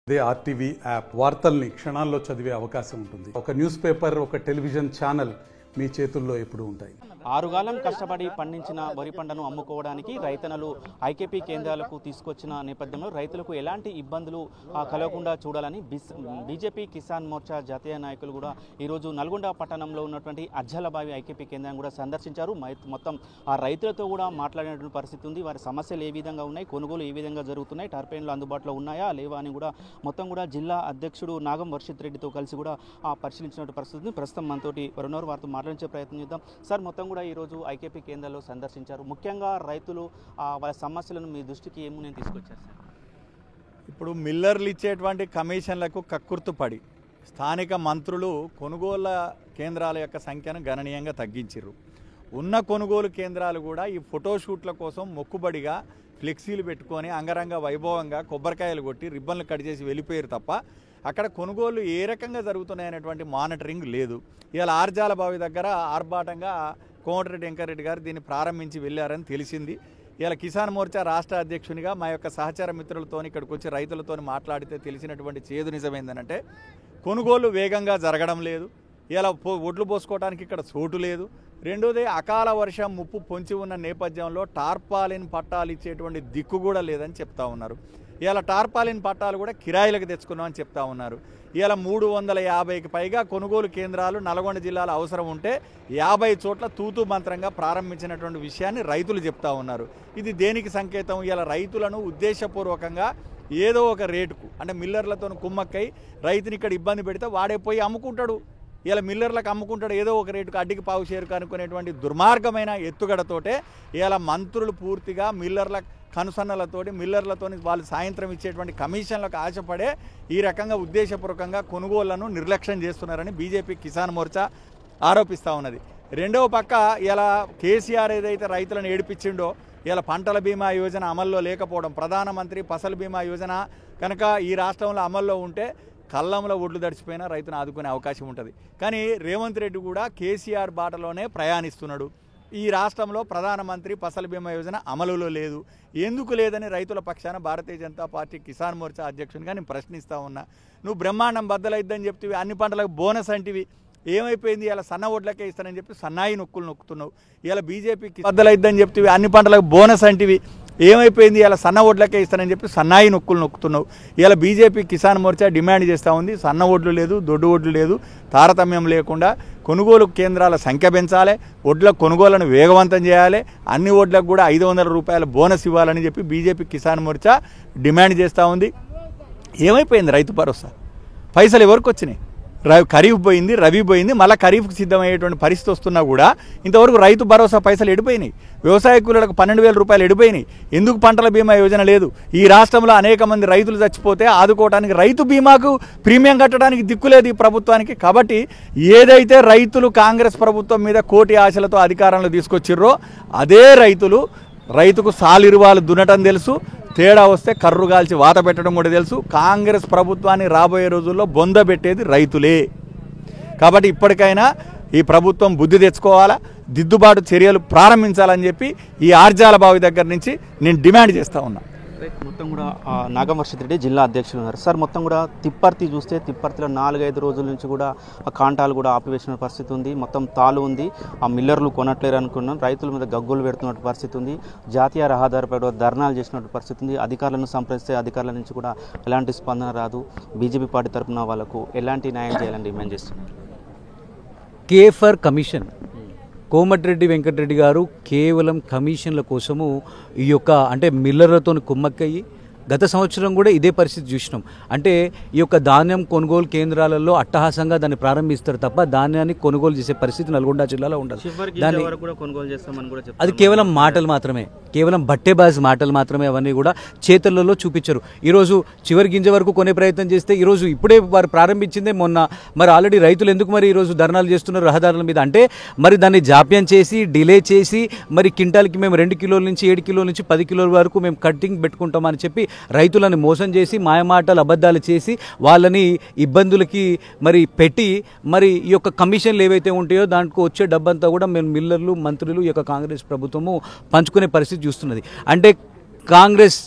అదే RTV app వార్తల్ని క్షణాల్లో చదివే అవకాశం ఉంటుంది. ఒక న్యూస్ పేపర్, ఒక టెలివిజన్ ఛానల్ మీ చేతుల్లో ఎప్పుడూ ఉంటాయి. ఆరుగాలం కష్టపడి పండించిన వరి పంటను అమ్ముకోవడానికి రైతన్నలు ఐకేపీ కేంద్రాలకు తీసుకొచ్చిన నేపథ్యంలో రైతులకు ఎలాంటి ఇబ్బందులు కలగకుండా చూడాలని బీజేపీ కిసాన్ మోర్చా జాతీయ నాయకులు కూడా ఈరోజు నల్గొండ పట్టణంలో ఉన్నటువంటి అజ్జలబావి ఐకేపీ కేంద్రాన్ని కూడా సందర్శించారు. మొత్తం ఆ రైతులతో కూడా మాట్లాడినటువంటి పరిస్థితి ఉంది. వారి సమస్యలు ఏ విధంగా ఉన్నాయి, కొనుగోలు ఏ విధంగా జరుగుతున్నాయి, టర్పైన్లు అందుబాటులో ఉన్నాయా లేవా అని కూడా మొత్తం కూడా జిల్లా అధ్యక్షుడు నాగం వర్షిత్ రెడ్డితో కలిసి కూడా పరిశీలించినటువంటి పరిస్థితి. ప్రస్తుతం మనతోటి వరుణవారు వారితో మాట్లాడించే ప్రయత్నం చేద్దాం. సార్, మొత్తం కూడా ఈరోజు ఐకేపీ కేంద్రాల్లో సందర్శించారు. ముఖ్యంగా రైతులు వాళ్ళ సమస్యలను మీ దృష్టికి ఏమున్నాయని తీసుకొచ్చారు సార్? ఇప్పుడు మిల్లర్లు ఇచ్చేటువంటి కమిషన్లకు కక్కుర్తుపడి స్థానిక మంత్రులు కొనుగోళ్ల కేంద్రాల యొక్క సంఖ్యను గణనీయంగా తగ్గించారు. ఉన్న కొనుగోలు కేంద్రాలు కూడా ఈ ఫోటోషూట్ల కోసం మొక్కుబడిగా ఫ్లెక్సీలు పెట్టుకొని అంగరంగ వైభవంగా కొబ్బరికాయలు కొట్టి రిబ్బన్లు కట్ చేసి వెళ్ళిపోయారు తప్ప అక్కడ కొనుగోలు ఏ రకంగా జరుగుతున్నాయనేటువంటి మానిటరింగ్ లేదు. ఇవాళ ఆర్జాలబావి దగ్గర ఆర్భాటంగా కోమటిరెడ్డి వెంకటరెడ్డి గారు దీన్ని ప్రారంభించి వెళ్ళారని తెలిసింది. ఇలా కిసాన్ మోర్చా రాష్ట్ర అధ్యక్షునిగా మా యొక్క సహచార మిత్రులతో ఇక్కడికి వచ్చి రైతులతో మాట్లాడితే తెలిసినటువంటి చేదు నిజమైందనంటే కొనుగోలు వేగంగా జరగడం లేదు. ఇలా ఒడ్లు పోసుకోవడానికి ఇక్కడ చోటు లేదు. రెండోది, అకాల వర్షం ముప్పు పొంచి ఉన్న నేపథ్యంలో టార్పాలిన్ పట్టాలు ఇచ్చేటువంటి దిక్కు కూడా లేదని చెప్తా ఉన్నారు. ఇలా టార్పాలిన్ పట్టాలు కూడా కిరాయిలకు తెచ్చుకున్నామని చెప్తా ఉన్నారు. ఇలా 350కి పైగా కొనుగోలు కేంద్రాలు నల్గొండ జిల్లాలో అవసరం ఉంటే 50 చోట్ల తూతూ మంత్రంగా ప్రారంభించినటువంటి విషయాన్ని రైతులు చెప్తా ఉన్నారు. ఇది దేనికి సంకేతం? ఇలా రైతులను ఉద్దేశపూర్వకంగా ఏదో ఒక రేటుకు అంటే మిల్లర్లతో కుమ్మక్కై రైతుని ఇక్కడ ఇబ్బంది పెడితే వాడే పోయి అమ్ముకుంటాడు. ఇలా మిల్లర్లకు అమ్ముకుంటాడు ఏదో ఒక రేటుకు, అడ్డికి పావు షేరుకు అనుకునేటువంటి దుర్మార్గమైన ఎత్తుగడతోటే ఇలా మంత్రులు పూర్తిగా మిల్లర్ల కనుసన్నలతోటి మిల్లర్లతో వాళ్ళు సాయంత్రం ఇచ్చేటువంటి కమిషన్లకు ఆశపడే ఈ రకంగా ఉద్దేశపూర్వకంగా కొనుగోళ్లను నిర్లక్ష్యం చేస్తున్నారని బీజేపీ కిసాన్ మోర్చా ఆరోపిస్తూ ఉన్నది. రెండవ పక్క ఇలా కేసీఆర్ ఏదైతే రైతులను ఏడిపించిండో ఇలా పంటల బీమా యోజన అమల్లో లేకపోవడం, ప్రధానమంత్రి ఫసల్ బీమా యోజన కనుక ఈ రాష్ట్రంలో అమల్లో ఉంటే కళ్ళంలో ఒడ్లు దడిచిపోయినా రైతును ఆదుకునే అవకాశం ఉంటుంది. కానీ రేవంత్ రెడ్డి కూడా కేసీఆర్ బాటలోనే ప్రయాణిస్తున్నాడు. ఈ రాష్ట్రంలో ప్రధానమంత్రి ఫసల్ బీమా యోజన అమలులో లేదు. ఎందుకు లేదని రైతుల పక్షాన భారతీయ జనతా పార్టీ కిసాన్ మోర్చా అధ్యక్షునిగా నేను ప్రశ్నిస్తూ ఉన్నా. నువ్వు బ్రహ్మాండం బద్దలైద్దని చెప్తివి, అన్ని పంటలకు బోనస్ అంటివి, ఏమైపోయింది? ఇలా సన్న ఓట్లకే ఇస్తానని చెప్పి సన్నాయి నొక్కులు నొక్కుతున్నావు. ఇలా బీజేపీకి బద్దలైద్దని చెప్తివి, అన్ని పంటలకు బోనస్ అంటివి, ఏమైపోయింది? ఇలా సన్న ఓట్లకే ఇస్తానని చెప్పి సన్నాయి నొక్కులు నొక్కుతున్నావు. ఇలా బీజేపీ కిసాన్ మోర్చా డిమాండ్ చేస్తూ ఉంది, సన్న ఓట్లు లేదు, దొడ్డు ఓట్లు లేదు, తారతమ్యం లేకుండా కొనుగోలు కేంద్రాల సంఖ్య పెంచాలి, ఒడ్ల కొనుగోలను వేగవంతం చేయాలి, అన్ని ఓట్లకు కూడా 500 రూపాయల బోనస్ ఇవ్వాలని చెప్పి బీజేపీ కిసాన్ మోర్చా డిమాండ్ చేస్తూ ఉంది. ఏమైపోయింది రైతు భరోసా? పైసలు ఎవరికి వచ్చినాయి? ఖరీఫ్ పోయింది, రవి పోయింది, మళ్ళీ ఖరీఫ్కి సిద్ధమయ్యేటువంటి పరిస్థితి వస్తున్నా కూడా ఇంతవరకు రైతు భరోసా పైసలు ఎడిపోయినాయి. వ్యవసాయ కూలీలకు 12,000 రూపాయలు ఎడిపోయినాయి. ఎందుకు పంటల బీమా యోజన లేదు? ఈ రాష్ట్రంలో అనేక మంది రైతులు చచ్చిపోతే ఆదుకోవడానికి రైతు బీమాకు ప్రీమియం కట్టడానికి దిక్కులేదు ఈ ప్రభుత్వానికి. కాబట్టి ఏదైతే రైతులు కాంగ్రెస్ ప్రభుత్వం మీద కోటి ఆశలతో అధికారంలో తీసుకొచ్చిర్రో అదే రైతుకు సాలిరువాలు దున్నటం తెలుసు, తేడా వస్తే కర్రు కాల్చి వాత పెట్టడం కూడా తెలుసు. కాంగ్రెస్ ప్రభుత్వాన్ని రాబోయే రోజుల్లో బొందబెట్టేది రైతులే. కాబట్టి ఇప్పటికైనా ఈ ప్రభుత్వం బుద్ధి తెచ్చుకోవాలా, దిద్దుబాటు చర్యలు ప్రారంభించాలని చెప్పి ఈ ఆర్జాలబావి దగ్గర నుంచి నేను డిమాండ్ చేస్తూ ఉన్నా. మొత్తం కూడా నాగం వర్షిత్ రెడ్డి జిల్లా అధ్యక్షులు ఉన్నారు. సార్, మొత్తం కూడా తిప్పర్తి చూస్తే తిప్పర్తిలో 4-5 రోజుల నుంచి కూడా ఆ కాంటాలు కూడా ఆపివేసిన పరిస్థితి ఉంది. మొత్తం తాలు ఉంది, ఆ మిల్లర్లు కొనట్లేరు అనుకున్నాం, రైతుల మీద గగ్గులు పెడుతున్నట్టు పరిస్థితి ఉంది, జాతీయ రహదారిపై ధర్నాలు చేసినట్టు పరిస్థితి ఉంది. అధికారులను సంప్రదిస్తే అధికారుల నుంచి కూడా ఎలాంటి స్పందన రాదు. బీజేపీ పార్టీ తరఫున వాళ్ళకు ఎలాంటి న్యాయం చేయాలని డిమాండ్ చేస్తున్నారు. K for commission Komatireddy Venkatreddy గారు కేవలం కమిషన్ల కోసము ఈ యొక్క అంటే మిల్లర్లతో కుమ్మక్కయ్యి గత సంవత్సరం కూడా ఇదే పరిస్థితి చూసినాం. అంటే ఈ యొక్క ధాన్యం కొనుగోలు కేంద్రాలలో అట్టహాసంగా దాన్ని ప్రారంభిస్తారు తప్ప ధాన్యాన్ని కొనుగోలు చేసే పరిస్థితి నల్గొండ జిల్లాలో ఉండదు. దాన్ని అది కేవలం మాటలు మాత్రమే, కేవలం బట్టేబాజీ మాటలు మాత్రమే. అవన్నీ కూడా చేతులలో చూపించరు. ఈరోజు చివరి గింజ వరకు కొనే ప్రయత్నం చేస్తే ఈరోజు ఇప్పుడే వారు ప్రారంభించిందే మొన్న. మరి ఆల్రెడీ రైతులు ఎందుకు మరి ఈరోజు ధర్నాలు చేస్తున్నారు రహదారుల మీద? అంటే మరి దాన్ని జాప్యం చేసి డిలే చేసి మరి క్వింటాల్కి మేము 2 కిలోల నుంచి 7 కిలోల నుంచి 10 కిలోల వరకు మేము కట్టింగ్ పెట్టుకుంటామని చెప్పి రైతులను మోసం చేసి మాయమాటలు అబద్ధాలు చేసి వాళ్ళని ఇబ్బందులకి మరి పెట్టి మరి ఈ యొక్క కమిషన్లు ఏవైతే ఉంటాయో దాంట్లో వచ్చే డబ్బంతా కూడా మేము మిల్లర్లు మంత్రులు ఈ యొక్క కాంగ్రెస్ ప్రభుత్వము పంచుకునే పరిస్థితి చూస్తున్నది. అంటే కాంగ్రెస్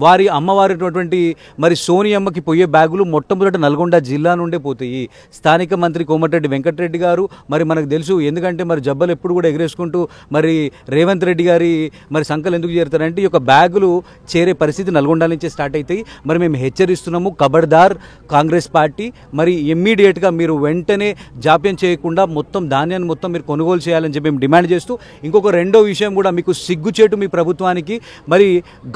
వారి అమ్మవారినటువంటి మరి సోనియమ్మకి పోయే బ్యాగులు మొట్టమొదట నల్గొండ జిల్లా నుండే పోతాయి. స్థానిక మంత్రి కోమటిరెడ్డి వెంకటరెడ్డి గారు మరి మనకు తెలుసు, ఎందుకంటే మరి జబ్బలు ఎప్పుడు కూడా ఎగరేసుకుంటూ మరి రేవంత్ రెడ్డి గారి మరి సంకలు ఎందుకు చేరుతారంటే ఈ యొక్క బ్యాగులు చేరే పరిస్థితి నల్గొండ నుంచే స్టార్ట్ అవుతాయి. మరి మేము హెచ్చరిస్తున్నాము, ఖబర్దార్ కాంగ్రెస్ పార్టీ, మరి ఇమ్మీడియట్గా మీరు వెంటనే జాప్యం చేయకుండా మొత్తం ధాన్యాన్ని మొత్తం మీరు కొనుగోలు చేయాలని చెప్పి మేము డిమాండ్ చేస్తూ, ఇంకొక రెండో విషయం కూడా మీకు సిగ్గుచేటు మీ ప్రభుత్వానికి, మరి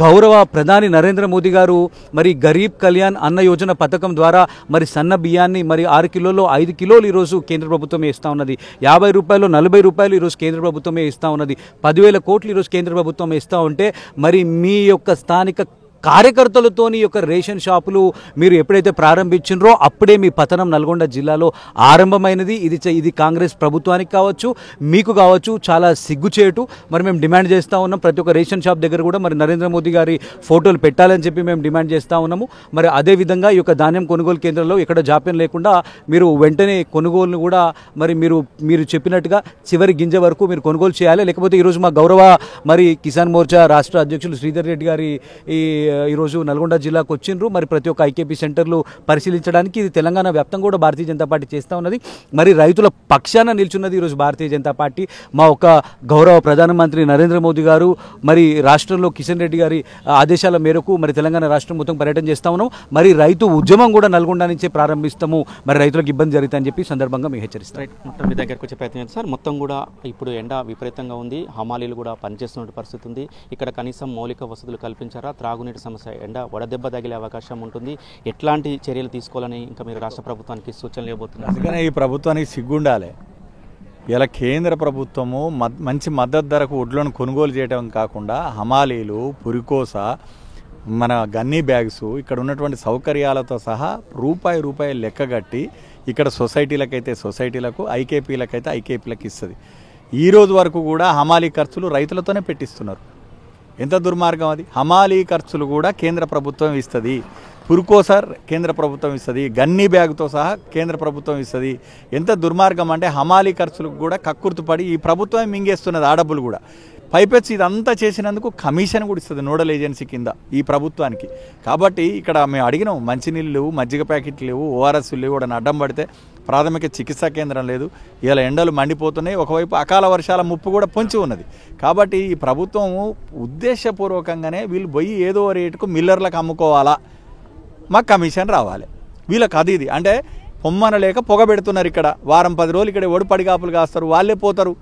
గౌరవ ప్రధాని నరేంద్ర మోదీ గారు మరి గరీబ్ కళ్యాణ్ అన్న యోజన పథకం ద్వారా మరి సన్న బియ్యాన్ని మరి 6 కిలోల్లో 5 కిలోలు ఈరోజు కేంద్ర ప్రభుత్వమే ఇస్తూ ఉన్నది. 50 రూపాయలు 40 రూపాయలు ఈరోజు కేంద్ర ప్రభుత్వమే ఇస్తూ ఉన్నది. 10,000 కోట్లు ఈరోజు కేంద్ర ప్రభుత్వం ఇస్తూ ఉంటే మరి మీ యొక్క స్థానిక కార్యకర్తలతోని యొక్క రేషన్ షాపులు మీరు ఎప్పుడైతే ప్రారంభించినరో అప్పుడే మీ పతనం నల్గొండ జిల్లాలో ఆరంభమైనది. ఇది కాంగ్రెస్ ప్రభుత్వానికి కావచ్చు, మీకు కావచ్చు చాలా సిగ్గుచేటు. మరి మేము డిమాండ్ చేస్తూ ఉన్నాం, ప్రతి ఒక్క రేషన్ షాప్ దగ్గర కూడా మరి నరేంద్ర మోదీ గారి ఫోటోలు పెట్టాలని చెప్పి మేము డిమాండ్ చేస్తూ ఉన్నాము. మరి అదేవిధంగా ఈ యొక్క ధాన్యం కొనుగోలు కేంద్రంలో ఎక్కడ జాప్యం లేకుండా మీరు వెంటనే కొనుగోలును కూడా మరి మీరు చెప్పినట్టుగా చివరి గింజ వరకు మీరు కొనుగోలు చేయాలి. లేకపోతే ఈరోజు మా గౌరవ మరి కిసాన్ మోర్చా రాష్ట్ర అధ్యక్షులు శ్రీధర్ రెడ్డి గారి ఈరోజు నల్గొండ జిల్లాకు వచ్చిండ్రు. మరి ప్రతి ఒక్క ఐకేపీ సెంటర్లు పరిశీలించడానికి ఇది తెలంగాణ వ్యాప్తంగా కూడా భారతీయ జనతా పార్టీ చేస్తూ ఉన్నది. మరి రైతుల పక్షాన నిల్చున్నది ఈరోజు భారతీయ జనతా పార్టీ. మా ఒక గౌరవ ప్రధానమంత్రి నరేంద్ర మోదీ గారు మరి రాష్ట్రంలో కిషన్ రెడ్డి గారి ఆదేశాల మేరకు మరి తెలంగాణ రాష్ట్రం మొత్తం పర్యటన చేస్తూ ఉన్నాం. మరి రైతు ఉద్యమం కూడా నల్గొండ నుంచే ప్రారంభిస్తాము, మరి రైతులకు ఇబ్బంది జరుగుతుందని చెప్పి సందర్భంగా మీకు హెచ్చరిస్తాం. మొత్తం మీ దగ్గరకు వచ్చే ప్రయత్నం సార్. మొత్తం కూడా ఇప్పుడు ఎండ విపరీతంగా ఉంది, హమాలీలు కూడా పనిచేస్తున్న పరిస్థితి ఉంది. ఇక్కడ కనీసం మౌలిక వసతులు కల్పించారా? త్రాగునీటి సమస్య, ఎండ వడదెబ్బ తగిలే అవకాశం ఉంటుంది. ఎట్లాంటి చర్యలు తీసుకోవాలని ఇంకా మీరు రాష్ట్ర ప్రభుత్వానికి సూచనలు ఇవ్వబోతున్నారు? అందుకనే ఈ ప్రభుత్వానికి సిగ్గుండాలి. ఇలా కేంద్ర ప్రభుత్వము మంచి మద్దతు ధరకు వడ్లను కొనుగోలు చేయడం కాకుండా హమాలీలు, పురికోస, మన గన్నీ బ్యాగ్స్, ఇక్కడ ఉన్నటువంటి సౌకర్యాలతో సహా రూపాయి లెక్కగట్టి ఇక్కడ సొసైటీలకైతే సొసైటీలకు, ఐకేపీలకైతే ఐకేపీలకు ఇస్తుంది. ఈ రోజు వరకు కూడా హమాలీ ఖర్చులు రైతులతోనే పెట్టిస్తున్నారు. ఎంత దుర్మార్గం అది! హమాలీ ఖర్చులు కూడా కేంద్ర ప్రభుత్వం ఇస్తుంది, పురుకోసార్ కేంద్ర ప్రభుత్వం ఇస్తుంది, గన్నీ బ్యాగ్తో సహా కేంద్ర ప్రభుత్వం ఇస్తుంది. ఎంత దుర్మార్గం అంటే హమాలీ ఖర్చులకు కూడా కక్కుర్తుపడి ఈ ప్రభుత్వమే మింగేస్తున్నది ఆ డబ్బులు కూడా. పైపెచ్చి ఇదంతా చేసినందుకు కమిషన్ కూడా ఇస్తుంది నోడల్ ఏజెన్సీ కింద ఈ ప్రభుత్వానికి. కాబట్టి ఇక్కడ మేము అడిగినాం, మంచినీళ్ళు లేవు, మజ్జిగ ప్యాకెట్లు లేవు, ఓఆర్ఎస్ లేవు, కూడా అడ్డం పడితే ప్రాథమిక చికిత్సా కేంద్రం లేదు. ఇలా ఎండలు మండిపోతున్నాయి, ఒకవైపు అకాల వర్షాల ముప్పు కూడా పొంచి ఉన్నది. కాబట్టి ఈ ప్రభుత్వం ఉద్దేశపూర్వకంగానే వీళ్ళు పోయి ఏదో రేటుకు మిల్లర్లకు అమ్ముకోవాలా, మాకు కమిషన్ రావాలి, వీళ్ళకి అది ఇది అంటే పొమ్మన లేక పొగ పెడుతున్నారు. ఇక్కడ వారం 10 రోజులు ఇక్కడ ఒడి పడిగాపులు కాస్తారు, వాళ్ళే పోతారు.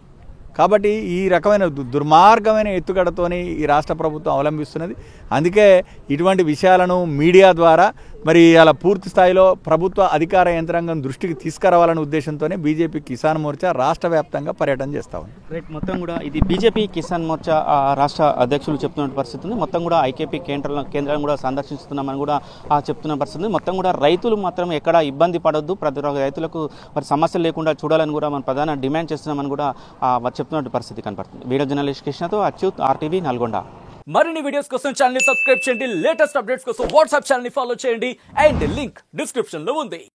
కాబట్టి ఈ రకమైన దుర్మార్గమైన ఎత్తుగడతోని ఈ రాష్ట్ర ప్రభుత్వం అవలంబిస్తున్నది. అందుకే ఇటువంటి విషయాలను మీడియా ద్వారా మరి అలా పూర్తి స్థాయిలో ప్రభుత్వ అధికార యంత్రాంగం దృష్టికి తీసుకురావాలనే ఉద్దేశంతోనే బీజేపీ కిసాన్ మోర్చా రాష్ట్ర వ్యాప్తంగా పర్యటన చేస్తా ఉంది. రైట్, మొత్తం కూడా ఇది బీజేపీ కిసాన్ మోర్చా రాష్ట్ర అధ్యక్షులు చెప్తున్న పరిస్థితి ఉంది. మొత్తం కూడా ఐకేపీ కేంద్రాలను కూడా సందర్శిస్తున్నామని కూడా చెప్తున్న పరిస్థితి ఉంది. మొత్తం కూడా రైతులు మాత్రం ఎక్కడ ఇబ్బంది పడొద్దు, ప్రతి రైతులకు మరి సమస్యలు లేకుండా చూడాలని కూడా మనం ప్రధాన డిమాండ్ చేస్తున్నామని కూడా చెప్తున్న పరిస్థితి కనపడుతుంది. వీడియో జర్నలిస్ట్ కృష్ణతో అచ్యుత్, RTV నల్గొండ. మరిన్ని వీడియోస్ కోసం ఛానల్ ని సబ్స్క్రైబ్ చేయండి, లేటెస్ట్ అప్డేట్స్ కోసం వాట్సాప్ ఛానల్ ని ఫాలో చేయండి, అండ్ లింక్ డిస్క్రిప్షన్ లో ఉంది.